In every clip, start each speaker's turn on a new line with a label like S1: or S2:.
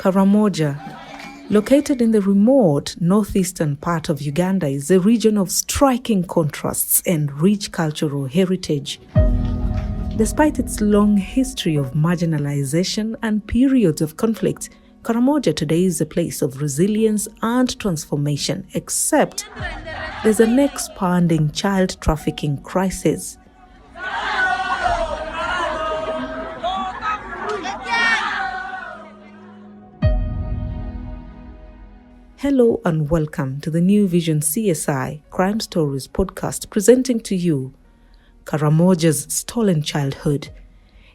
S1: Karamoja, located in the remote northeastern part of Uganda, is a region of striking contrasts and rich cultural heritage. Despite its long history of marginalization and periods of conflict, Karamoja today is a place of resilience and transformation, except there's an expanding child trafficking crisis. Hello and welcome to the New Vision CSI Crime Stories podcast, presenting to you Karamoja's Stolen Childhood.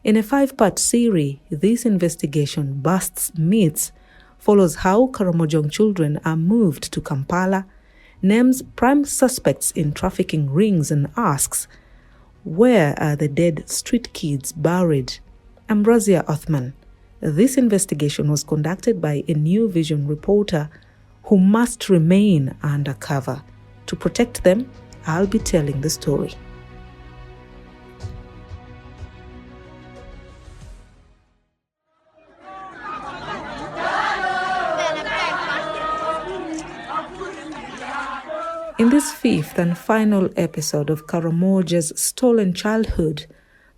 S1: In a 5-part series, this investigation busts myths, follows how Karamojong children are moved to Kampala, names prime suspects in trafficking rings, and asks, where are the dead street kids buried? I'm Razia Othman. This investigation was conducted by a New Vision reporter who must remain undercover. To protect them, I'll be telling the story. In this 5th and final episode of Karamoja's Stolen Childhood,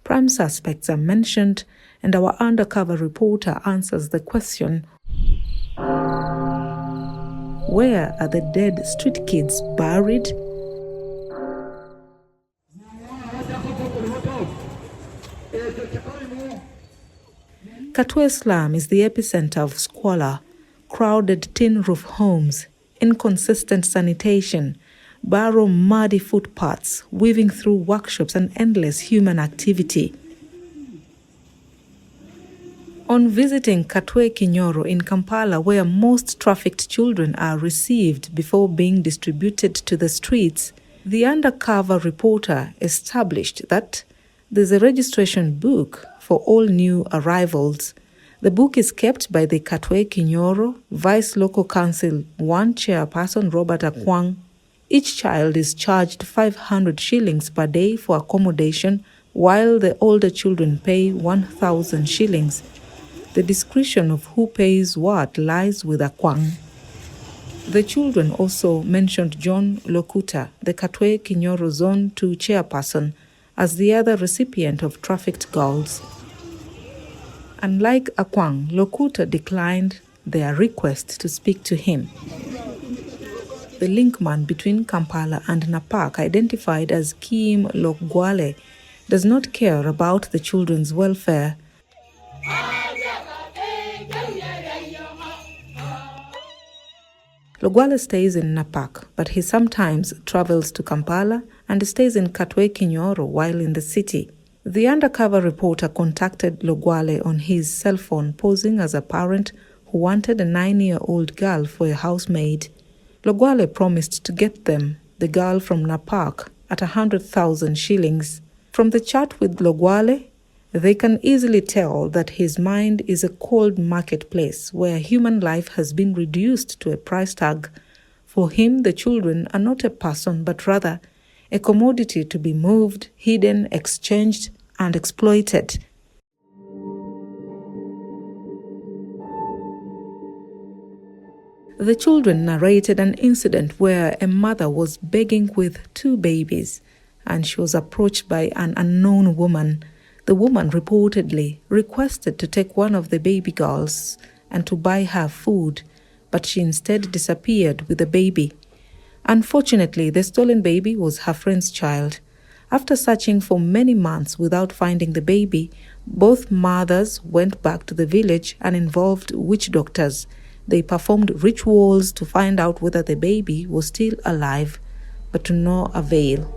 S1: prime suspects are mentioned and our undercover reporter answers the question, where are the dead street kids buried? Katwe slum is the epicenter of squalor, crowded tin roof homes, inconsistent sanitation, barrow muddy footpaths weaving through workshops and endless human activity. On visiting Katwe-Kinyoro in Kampala, where most trafficked children are received before being distributed to the streets, the undercover reporter established that there's a registration book for all new arrivals. The book is kept by the Katwe-Kinyoro Vice Local Council 1 chairperson Robert Akwang. Each child is charged 500 shillings per day for accommodation, while the older children pay 1,000 shillings. The discretion of who pays what lies with Akwang. The children also mentioned John Lokuta, the Katwe-Kinyoro Zone 2 chairperson, as the other recipient of trafficked girls. Unlike Akwang, Lokuta declined their request to speak to him. The linkman between Kampala and Napak, identified as Kim Logwale, does not care about the children's welfare. Logwale stays in Napak, but he sometimes travels to Kampala and stays in Katwe-Kinyoro while in the city. The undercover reporter contacted Logwale on his cell phone, posing as a parent who wanted a 9-year-old girl for a housemaid. Logwale promised to get them the girl from Napak at 100,000 shillings. From the chat with Logwale, they can easily tell that his mind is a cold marketplace where human life has been reduced to a price tag. For him, the children are not a person, but rather a commodity to be moved, hidden, exchanged, and exploited. The children narrated an incident where a mother was begging with 2 babies, and she was approached by an unknown woman. The woman reportedly requested to take one of the baby girls and to buy her food, but she instead disappeared with the baby. Unfortunately, the stolen baby was her friend's child. After searching for many months without finding the baby, both mothers went back to the village and involved witch doctors. They performed rituals to find out whether the baby was still alive, but to no avail.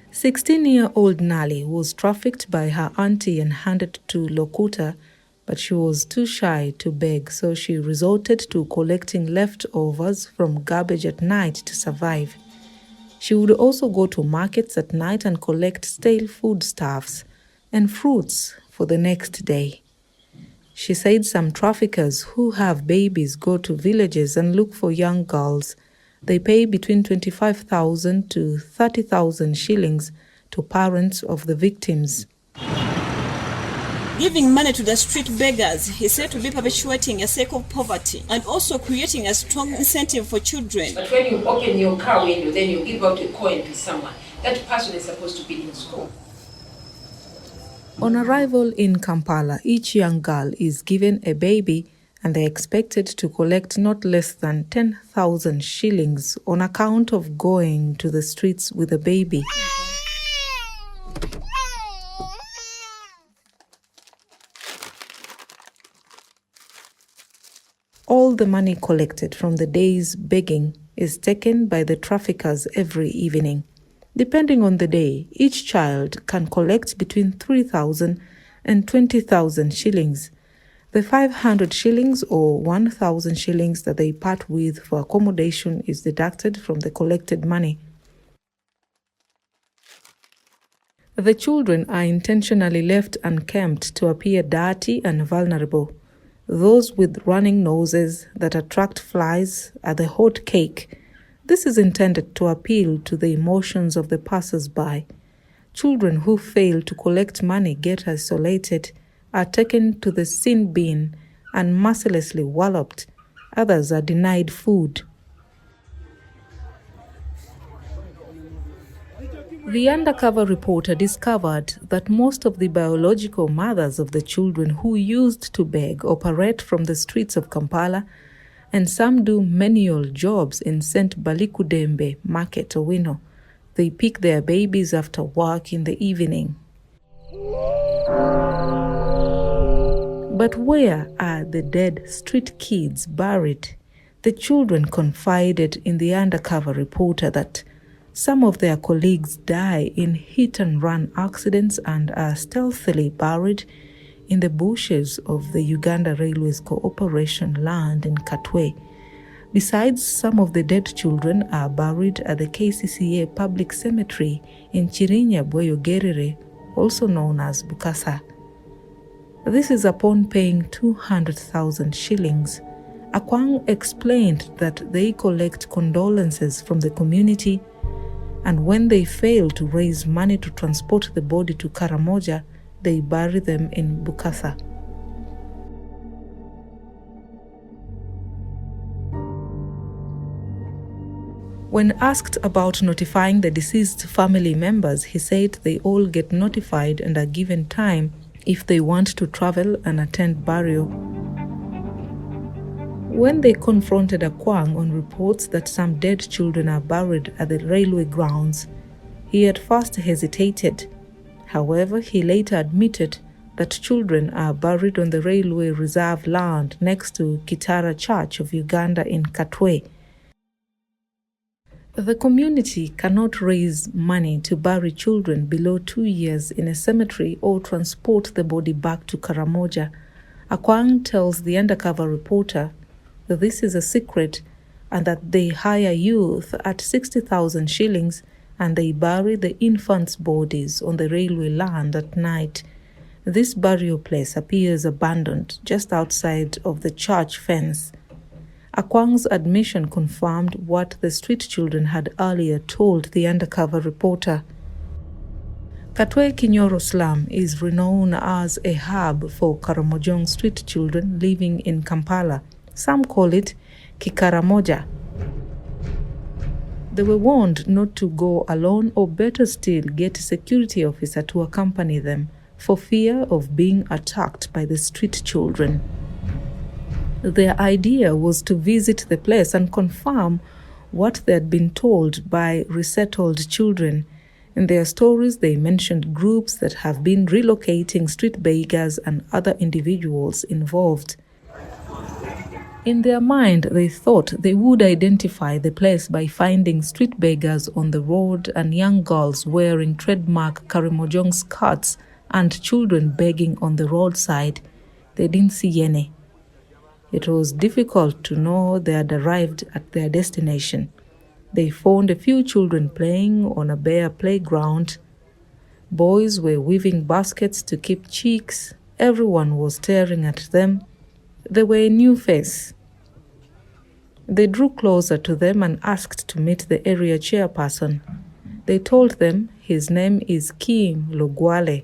S1: A 16-year-old Nali was trafficked by her auntie and handed to Lokuta, but she was too shy to beg, so she resorted to collecting leftovers from garbage at night to survive. She would also go to markets at night and collect stale foodstuffs and fruits for the next day. She said some traffickers who have babies go to villages and look for young girls. They pay between 25,000 to 30,000 shillings to parents of the victims.
S2: Giving money to the street beggars is said to be perpetuating a cycle of poverty and also creating a strong incentive for children.
S3: But when you open your car window, then you give out a coin to someone. That person is supposed to be in school.
S1: On arrival in Kampala, each young girl is given a baby and they're expected to collect not less than 10,000 shillings on account of going to the streets with a baby. All the money collected from the day's begging is taken by the traffickers every evening. Depending on the day, each child can collect between 3,000 and 20,000 shillings. The 500 shillings or 1,000 shillings that they part with for accommodation is deducted from the collected money. The children are intentionally left unkempt to appear dirty and vulnerable. Those with running noses that attract flies are the hot cake. This is intended to appeal to the emotions of the passers-by. Children who fail to collect money get isolated, are taken to the sin bin and mercilessly walloped. Others are denied food. The undercover reporter discovered that most of the biological mothers of the children who used to beg operate from the streets of Kampala, and some do menial jobs in St. Balikudembe Market, Owino. They pick their babies after work in the evening. But where are the dead street kids buried? The children confided in the undercover reporter that some of their colleagues die in hit-and-run accidents and are stealthily buried in the bushes of the Uganda Railways Cooperation land in Katwe. Besides, some of the dead children are buried at the KCCA Public Cemetery in Chirinya Bweyogerere, also known as Bukasa. This is upon paying 200,000 shillings. Akwang explained that they collect condolences from the community, and when they fail to raise money to transport the body to Karamoja, they bury them in Bukasa. When asked about notifying the deceased family members, he said they all get notified and are given time if they want to travel and attend burial. When they confronted Akwang on reports that some dead children are buried at the railway grounds, he at first hesitated. However, he later admitted that children are buried on the railway reserve land next to Kitara Church of Uganda in Katwe. The community cannot raise money to bury children below 2 years in a cemetery or transport the body back to Karamoja. Akwang tells the undercover reporter that this is a secret and that they hire youth at 60,000 shillings and they bury the infants' bodies on the railway land at night. This burial place appears abandoned just outside of the church fence. Akwang's admission confirmed what the street children had earlier told the undercover reporter. Katwe-Kinyoro slum is renowned as a hub for Karamoja street children living in Kampala. Some call it Kikaramoja. They were warned not to go alone, or better still, get a security officer to accompany them for fear of being attacked by the street children. Their idea was to visit the place and confirm what they had been told by resettled children. In their stories, they mentioned groups that have been relocating street beggars and other individuals involved. In their mind, they thought they would identify the place by finding street beggars on the road and young girls wearing trademark Karamoja skirts and children begging on the roadside. They didn't see any. It was difficult to know they had arrived at their destination. They found a few children playing on a bare playground. Boys were weaving baskets to keep chicks. Everyone was staring at them. They were a new face. They drew closer to them and asked to meet the area chairperson. They told them His name is Kim Logwale.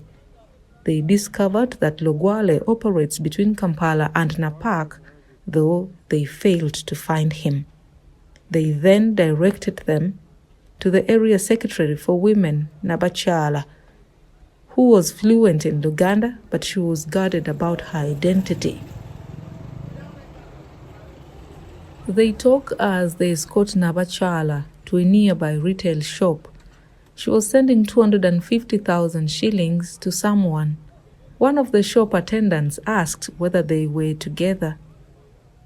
S1: They discovered that Logwale operates between Kampala and Napak, though they failed to find him. They then directed them to the area secretary for women, Nabachala, who was fluent in Uganda, but she was guarded about her identity. They talk as they escort Nabachala to a nearby retail shop. She was sending 250,000 shillings to someone. One of the shop attendants asked whether they were together.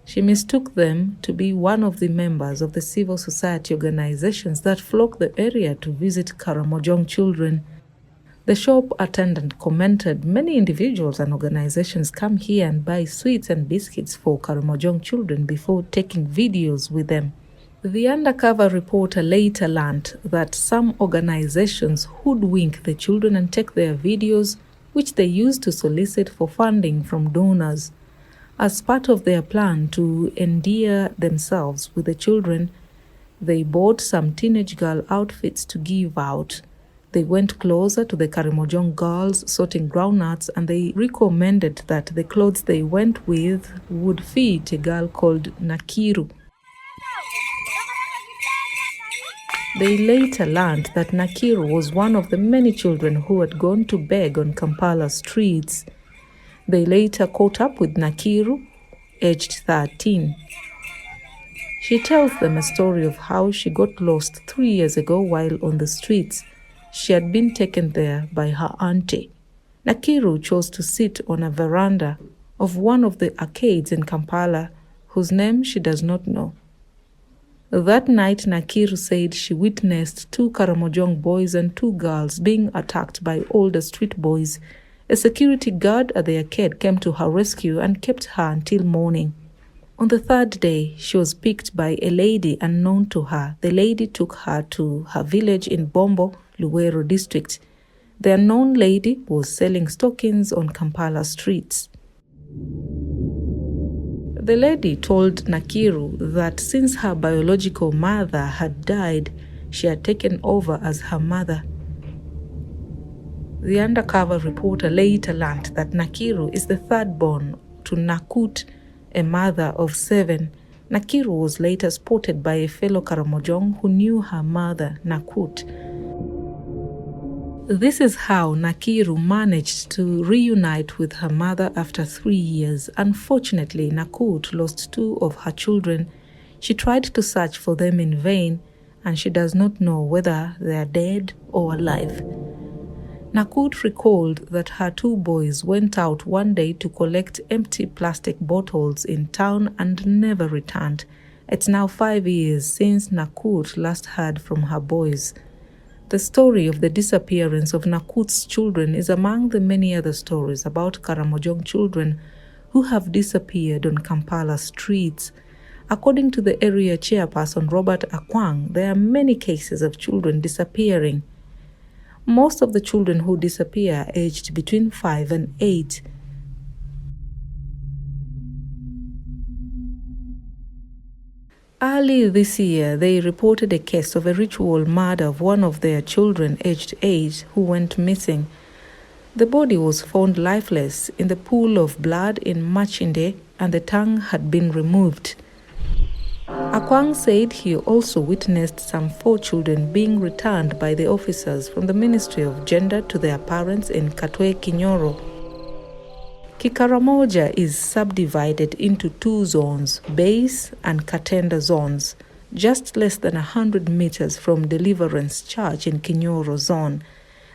S1: She mistook them to be one of the members of the civil society organizations that flock the area to visit Karamojong children. The shop attendant commented, "Many individuals and organizations come here and buy sweets and biscuits for Karamojong children before taking videos with them." The undercover reporter later learned that some organizations hoodwink the children and take their videos, which they use to solicit for funding from donors. As part of their plan to endear themselves with the children, they bought some teenage girl outfits to give out. They went closer to the Karamojong girls sorting groundnuts, and they recommended that the clothes they went with would fit a girl called Nakiru. They later learned that Nakiru was one of the many children who had gone to beg on Kampala streets. They later caught up with Nakiru, aged 13. She tells them a story of how she got lost 3 years ago while on the streets. She had been taken there by her auntie. Nakiru chose to sit on a veranda of one of the arcades in Kampala, whose name she does not know. That night, Nakiru said she witnessed 2 Karamojong boys and 2 girls being attacked by older street boys. A security guard at the arcade came to her rescue and kept her until morning. On the 3rd day, she was picked by a lady unknown to her. The lady took her to her village in Bombo, Luwero district. The unknown lady was selling stockings on Kampala streets. The lady told Nakiru that since her biological mother had died, she had taken over as her mother. The undercover reporter later learned that Nakiru is the 3rd born to Nakut, a mother of 7. Nakiru was later spotted by a fellow Karamojong who knew her mother, Nakut. This is how Nakiru managed to reunite with her mother after 3 years. Unfortunately, Nakut lost 2 of her children. She tried to search for them in vain, and she does not know whether they are dead or alive. Nakut recalled that her 2 boys went out one day to collect empty plastic bottles in town and never returned. It's now 5 years since Nakut last heard from her boys. The story of the disappearance of Nakut's children is among the many other stories about Karamojong children who have disappeared on Kampala streets. According to the area chairperson Robert Akwang, there are many cases of children disappearing. Most of the children who disappear are aged between 5 and 8. Early this year, they reported a case of a ritual murder of one of their children aged 8 who went missing. The body was found lifeless in the pool of blood in Machinde, and the tongue had been removed. Akwang said he also witnessed some 4 children being returned by the officers from the Ministry of Gender to their parents in Katwe-Kinyoro. Kikaramoja is subdivided into 2 zones, base and Katenda zones, just less than 100 meters from Deliverance Church in Kinyoro zone.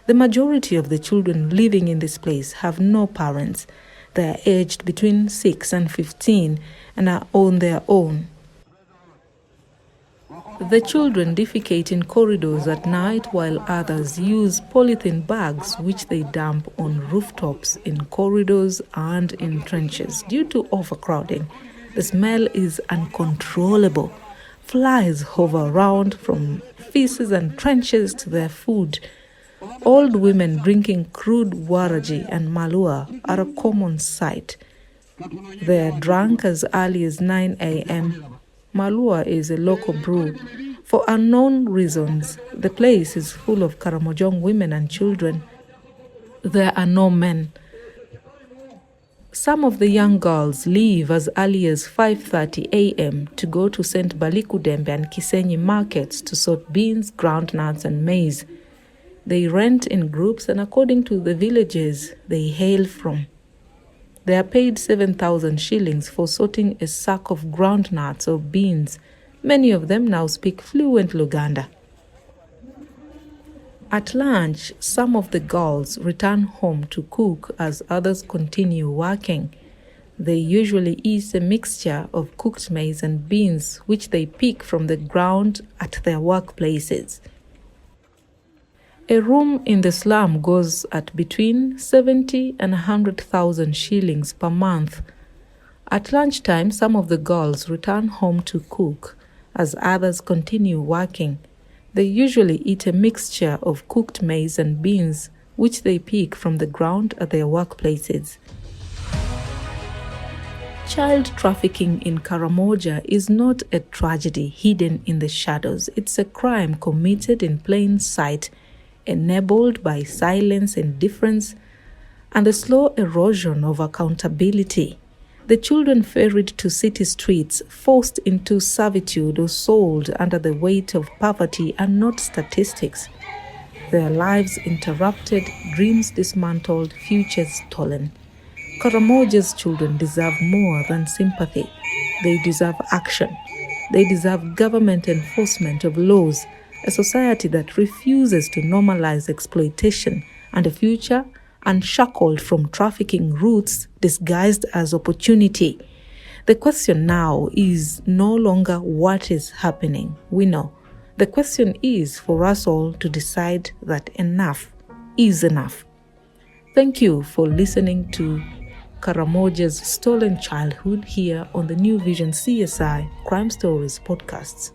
S1: The majority of the children living in this place have no parents. They are aged between 6 and 15 and are on their own. The children defecate in corridors at night, while others use polythene bags which they dump on rooftops, in corridors and in trenches. Due to overcrowding, the smell is uncontrollable. Flies hover around from feces and trenches to their food. Old women drinking crude waraji and malua are a common sight. They are drunk as early as 9 a.m. Malua is a local brew. For unknown reasons, the place is full of Karamoja women and children. There are no men. Some of the young girls leave as early as 5:30 a.m. to go to St. Balikudembe and Kisenyi markets to sort beans, groundnuts, and maize. They rent in groups and according to the villages they hail from. They are paid 7,000 shillings for sorting a sack of groundnuts or beans. Many of them now speak fluent Luganda. At lunch, some of the girls return home to cook as others continue working. They usually eat a mixture of cooked maize and beans, which they pick from the ground at their workplaces. A room in the slum goes at between 70 and 100,000 shillings per month. At lunchtime, some of the girls return home to cook as others continue working. They usually eat a mixture of cooked maize and beans, which they pick from the ground at their workplaces. Child trafficking in Karamoja is not a tragedy hidden in the shadows. It's a crime committed in plain sight, enabled by silence, indifference, and the slow erosion of accountability. The children ferried to city streets, forced into servitude or sold under the weight of poverty are not statistics. Their lives interrupted, dreams dismantled, futures stolen. Karamoja's children deserve more than sympathy. They deserve action. They deserve government enforcement of laws, a society that refuses to normalize exploitation, and a future unshackled from trafficking routes disguised as opportunity. The question now is no longer what is happening. We know. The question is for us all to decide that enough is enough. Thank you for listening to Karamoja's Stolen Childhood here on the New Vision CSI Crime Stories podcasts.